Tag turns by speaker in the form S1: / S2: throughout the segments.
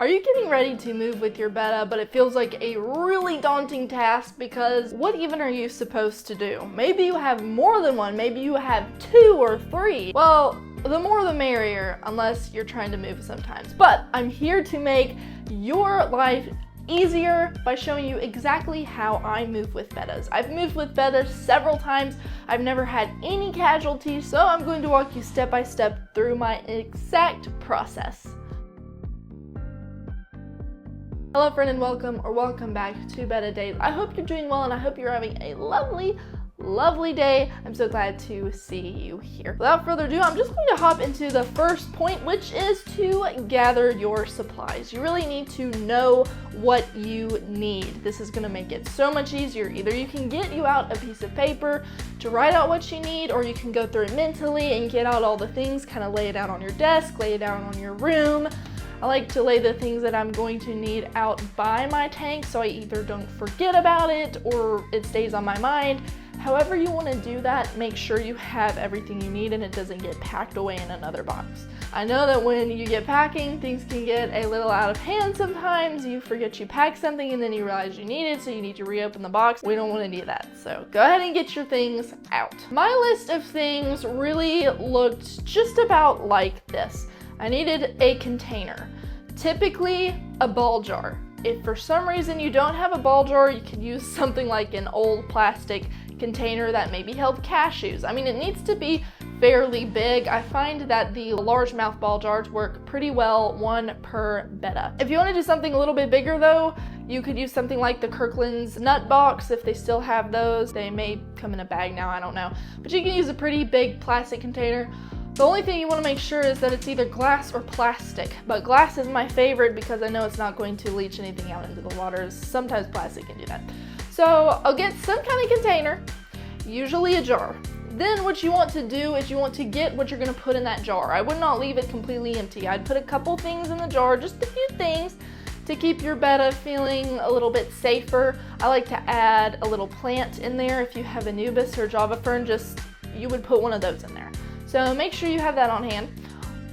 S1: Are you getting ready to move with your Betta, but it feels like a really daunting task because what even are you supposed to do? Maybe you have more than one, maybe you have 2 or 3. Well, the more the merrier, unless you're trying to move sometimes. But I'm here to make your life easier by showing you exactly how I move with Bettas. I've moved with Bettas several times. I've never had any casualties, so I'm going to walk you step by step through my exact process. Hello friend and welcome back to Betta Days. I hope you're doing well and I hope you're having a lovely day. I'm so glad to see you here. Without further ado, I'm just going to hop into the first point, which is to gather your supplies. You really need to know what you need. This is going to make it so much easier. Either you can get you out a piece of paper to write out what you need, or you can go through it mentally and get out all the things, kind of lay it out on your desk, lay it out on your room. I like to lay the things that I'm going to need out by my tank so I either don't forget about it or it stays on my mind. However you want to do that, make sure you have everything you need and it doesn't get packed away in another box. I know that when you get packing, things can get a little out of hand sometimes. You forget you packed something and then you realize you need it, so you need to reopen the box. We don't want to do that, so go ahead and get your things out. My list of things really looked just about like this. I needed a container, typically a ball jar. If for some reason you don't have a ball jar, you could use something like an old plastic container that maybe held cashews. I mean, it needs to be fairly big. I find that the largemouth ball jars work pretty well, 1 per Betta. If you want to do something a little bit bigger though, you could use something like the Kirkland's nut box if they still have those. They may come in a bag now, I don't know. But you can use a pretty big plastic container. The only thing you want to make sure is that it's either glass or plastic, but glass is my favorite because I know it's not going to leach anything out into the waters. Sometimes plastic can do that. So I'll get some kind of container, usually a jar. Then what you want to do is you want to get what you're going to put in that jar. I would not leave it completely empty. I'd put a couple things in the jar, just a few things to keep your Betta feeling a little bit safer. I like to add a little plant in there. If you have a Nubus or Java fern, you would put one of those in there. So make sure you have that on hand.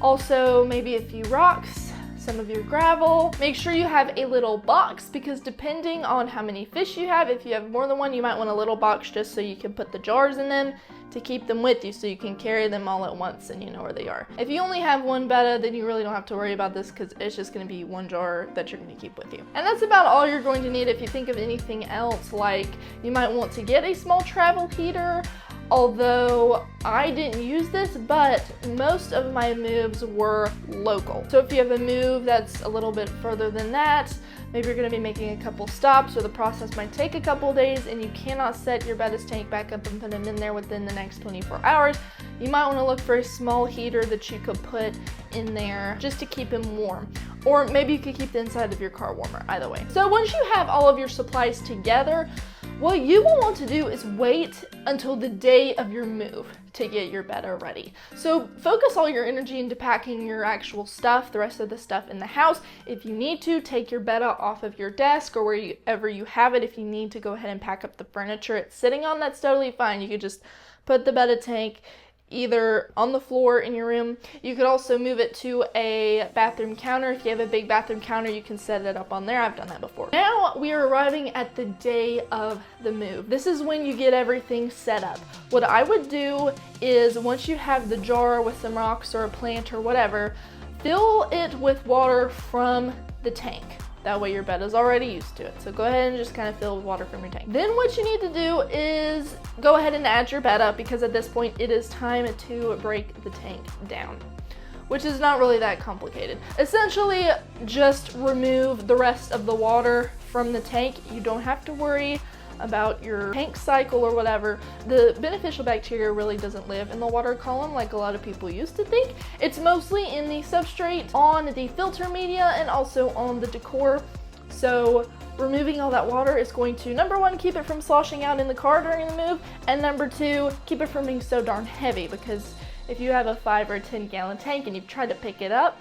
S1: Also, maybe a few rocks, some of your gravel. Make sure you have a little box because depending on how many fish you have, if you have more than one, you might want a little box just so you can put the jars in them to keep them with you so you can carry them all at once and you know where they are. If you only have one Betta, then you really don't have to worry about this because it's just going to be one jar that you're going to keep with you. And that's about all you're going to need. If you think of anything else, like you might want to get a small travel heater. Although I didn't use this, but most of my moves were local. So if you have a move that's a little bit further than that, maybe you're going to be making a couple stops or the process might take a couple days and you cannot set your Betta's tank back up and put them in there within the next 24 hours, you might want to look for a small heater that you could put in there just to keep them warm. Or maybe you could keep the inside of your car warmer, either way. So once you have all of your supplies together, what you will want to do is wait until the day of your move to get your Betta ready. So focus all your energy into packing your actual stuff, the rest of the stuff in the house. If you need to, take your Betta off of your desk or wherever you have it. If you need to go ahead and pack up the furniture it's sitting on, that's totally fine. You could just put the Betta tank either on the floor in your room. You could also move it to a bathroom counter. If you have a big bathroom counter, you can set it up on there. I've done that before. Now we are arriving at the day of the move. This is when you get everything set up. What I would do is once you have the jar with some rocks or a plant or whatever, fill it with water from the tank. That way your Betta's already used to it. So go ahead and just kind of fill with water from your tank. Then what you need to do is go ahead and add your Betta because at this point it is time to break the tank down, which is not really that complicated. Essentially, just remove the rest of the water from the tank. You don't have to worry about your tank cycle or whatever. The beneficial bacteria really doesn't live in the water column like a lot of people used to think. It's mostly in the substrate, on the filter media, and also on the decor. So removing all that water is going to, number one, keep it from sloshing out in the car during the move, and number two, keep it from being so darn heavy, because if you have a 5 or 10 gallon tank and you've tried to pick it up,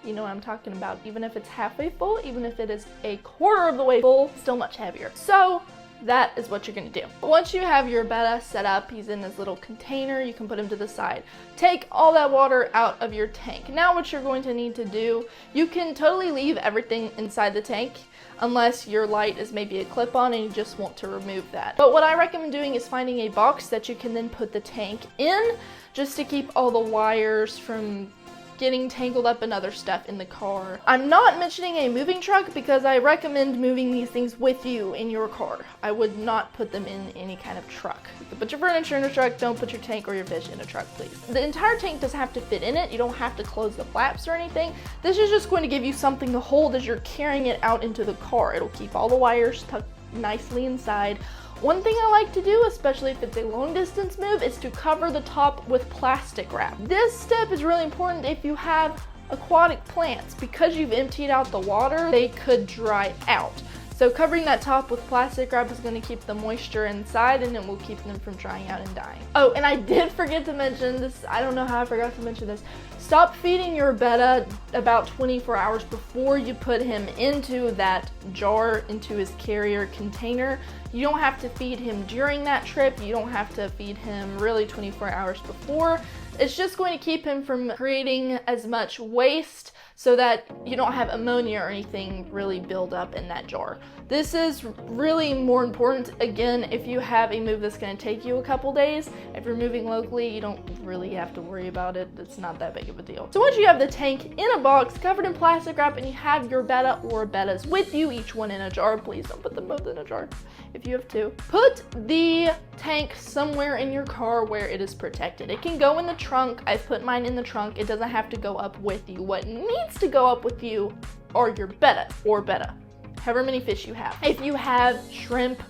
S1: you know what I'm talking about. Even if it's halfway full, even if it is a quarter of the way full, still much heavier. So that is what you're gonna do. Once you have your Betta set up, he's in this little container, you can put him to the side. Take all that water out of your tank. Now what you're going to need to do, you can totally leave everything inside the tank unless your light is maybe a clip-on and you just want to remove that. But what I recommend doing is finding a box that you can then put the tank in, just to keep all the wires from getting tangled up in other stuff in the car. I'm not mentioning a moving truck because I recommend moving these things with you in your car. I would not put them in any kind of truck. You can put your furniture in a truck, don't put your tank or your fish in a truck, please. The entire tank doesn't have to fit in it. You don't have to close the flaps or anything. This is just going to give you something to hold as you're carrying it out into the car. It'll keep all the wires tucked nicely inside. One thing I like to do, especially if it's a long distance move, is to cover the top with plastic wrap. This step is really important if you have aquatic plants. Because you've emptied out the water, they could dry out. So covering that top with plastic wrap is going to keep the moisture inside and it will keep them from drying out and dying. Oh, and I did forget to mention this. I don't know how I forgot to mention this. Stop feeding your Betta about 24 hours before you put him into that jar, into his carrier container. You don't have to feed him during that trip. You don't have to feed him really 24 hours before. It's just going to keep him from creating as much waste so that you don't have ammonia or anything really build up in that jar. This is really more important, again, if you have a move that's gonna take you a couple days. If you're moving locally, you don't really have to worry about it. It's not that big of a deal. So once you have the tank in a box covered in plastic wrap and you have your Betta or Bettas with you, each one in a jar, please don't put them both in a jar if you have two. Put the tank somewhere in your car where it is protected. It can go in the trunk. I've put mine in the trunk. It doesn't have to go up with you. What needs to go up with you are your Betta or Betta, however many fish you have. If you have shrimp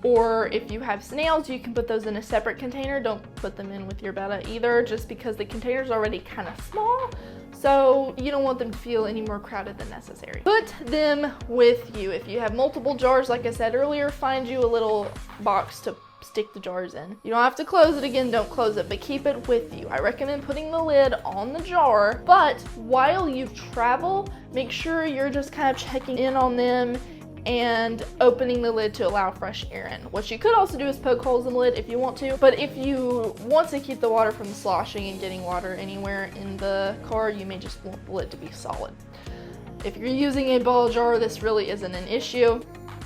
S1: or if you have snails, you can put those in a separate container. Don't put them in with your Betta either, just because the container's already kind of small. So you don't want them to feel any more crowded than necessary. Put them with you. If you have multiple jars, like I said earlier, find you a little box to stick the jars in. You don't have to close it again, don't close it, but keep it with you. I recommend putting the lid on the jar, but while you travel, make sure you're just kind of checking in on them and opening the lid to allow fresh air in. What you could also do is poke holes in the lid if you want to, but if you want to keep the water from sloshing and getting water anywhere in the car, you may just want the lid to be solid. If you're using a ball jar, this really isn't an issue.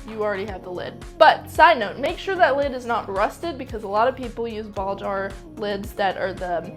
S1: You already have the lid. But side note, make sure that lid is not rusted, because a lot of people use ball jar lids that are the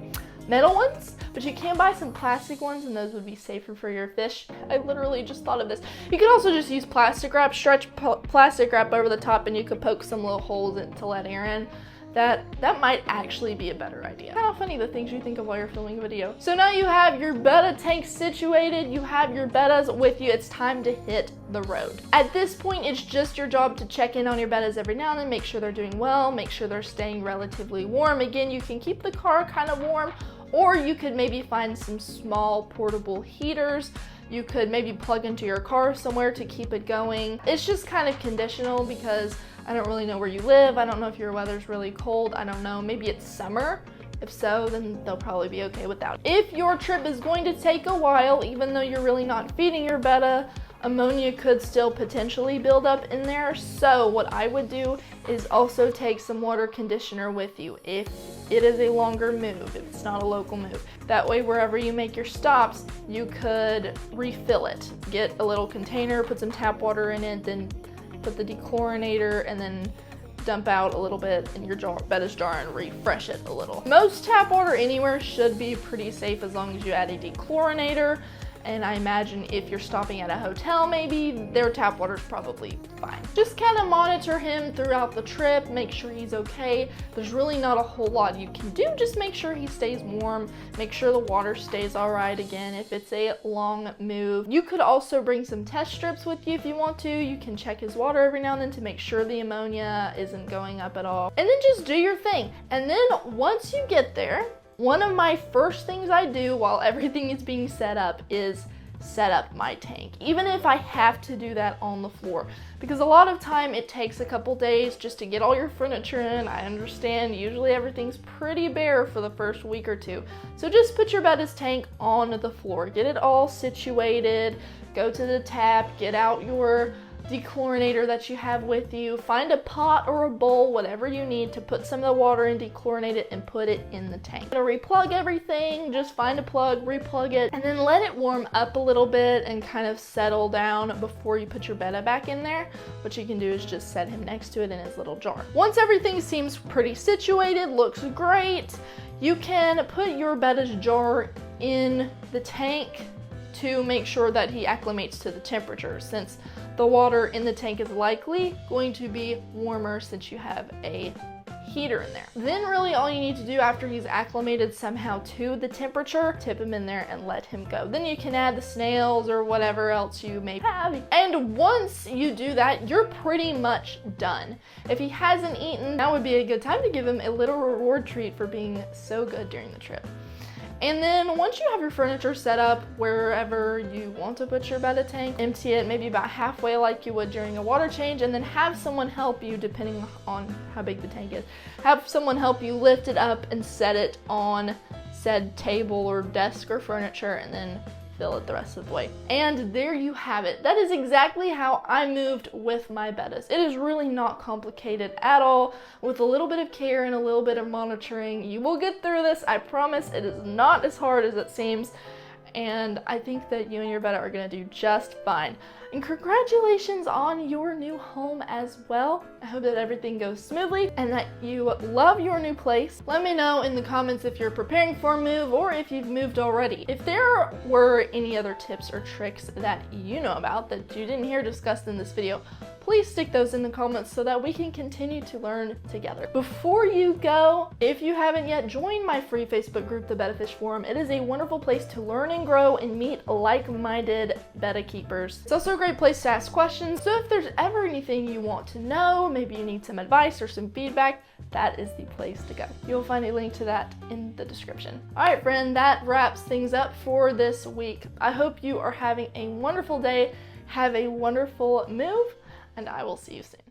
S1: metal ones, but you can buy some plastic ones and those would be safer for your fish. I literally just thought of this. You could also just use plastic wrap, stretch plastic wrap over the top, and you could poke some little holes in to let air in. That might actually be a better idea. Kind of funny the things you think of while you're filming a video. So now you have your Betta tank situated, you have your Bettas with you, it's time to hit the road. At this point, it's just your job to check in on your Bettas every now and then, make sure they're doing well, make sure they're staying relatively warm. Again, you can keep the car kind of warm, or you could maybe find some small portable heaters. You could maybe plug into your car somewhere to keep it going. It's just kind of conditional because I don't really know where you live. I don't know if your weather's really cold. I don't know, maybe it's summer. If so, then they'll probably be okay without it. If your trip is going to take a while, even though you're really not feeding your Betta, ammonia could still potentially build up in there. So what I would do is also take some water conditioner with you if it is a longer move, if it's not a local move. That way, wherever you make your stops, you could refill it. Get a little container, put some tap water in it, then put the dechlorinator, and then dump out a little bit in your Betta's jar and refresh it a little. Most tap water anywhere should be pretty safe as long as you add a dechlorinator. And I imagine if you're stopping at a hotel, maybe their tap water's probably fine. Just kind of monitor him throughout the trip, make sure he's okay. There's really not a whole lot you can do, just make sure he stays warm, make sure the water stays all right again if it's a long move. You could also bring some test strips with you if you want to. You can check his water every now and then to make sure the ammonia isn't going up at all. And then just do your thing. And then once you get there, one of my first things I do while everything is being set up is set up my tank, even if I have to do that on the floor, because a lot of time it takes a couple days just to get all your furniture in. I understand usually everything's pretty bare for the first week or two, so just put your Betta's tank on the floor, get it all situated, go to the tap, get out your dechlorinator that you have with you. Find a pot or a bowl, whatever you need, to put some of the water in, dechlorinate it, and put it in the tank. Gonna replug everything, just find a plug, replug it, and then let it warm up a little bit and kind of settle down before you put your Betta back in there. What you can do is just set him next to it in his little jar. Once everything seems pretty situated, looks great, you can put your Betta's jar in the tank to make sure that he acclimates to the temperature, since the water in the tank is likely going to be warmer since you have a heater in there. Then really all you need to do after he's acclimated somehow to the temperature, tip him in there and let him go. Then you can add the snails or whatever else you may have. And once you do that, you're pretty much done. If he hasn't eaten, that would be a good time to give him a little reward treat for being so good during the trip. And then once you have your furniture set up wherever you want to put your Betta tank, empty it maybe about halfway like you would during a water change, and then have someone help you, depending on how big the tank is, have someone help you lift it up and set it on said table or desk or furniture, and then fill it the rest of the way. And there you have it. That is exactly how I moved with my Bettas. It is really not complicated at all. With a little bit of care and a little bit of monitoring, you will get through this. I promise. It is not as hard as it seems. And I think that you and your Betta are gonna do just fine. And congratulations on your new home as well. I hope that everything goes smoothly and that you love your new place. Let me know in the comments if you're preparing for a move or if you've moved already. If there were any other tips or tricks that you know about that you didn't hear discussed in this video, please stick those in the comments so that we can continue to learn together. Before you go, if you haven't yet, join my free Facebook group, the Betta Fish Forum. It is a wonderful place to learn and grow and meet like-minded Betta keepers. It's also a great place to ask questions, so if there's ever anything you want to know, maybe you need some advice or some feedback, that is the place to go. You'll find a link to that in the description. All right, friend, that wraps things up for this week. I hope you are having a wonderful day, have a wonderful move, and I will see you soon.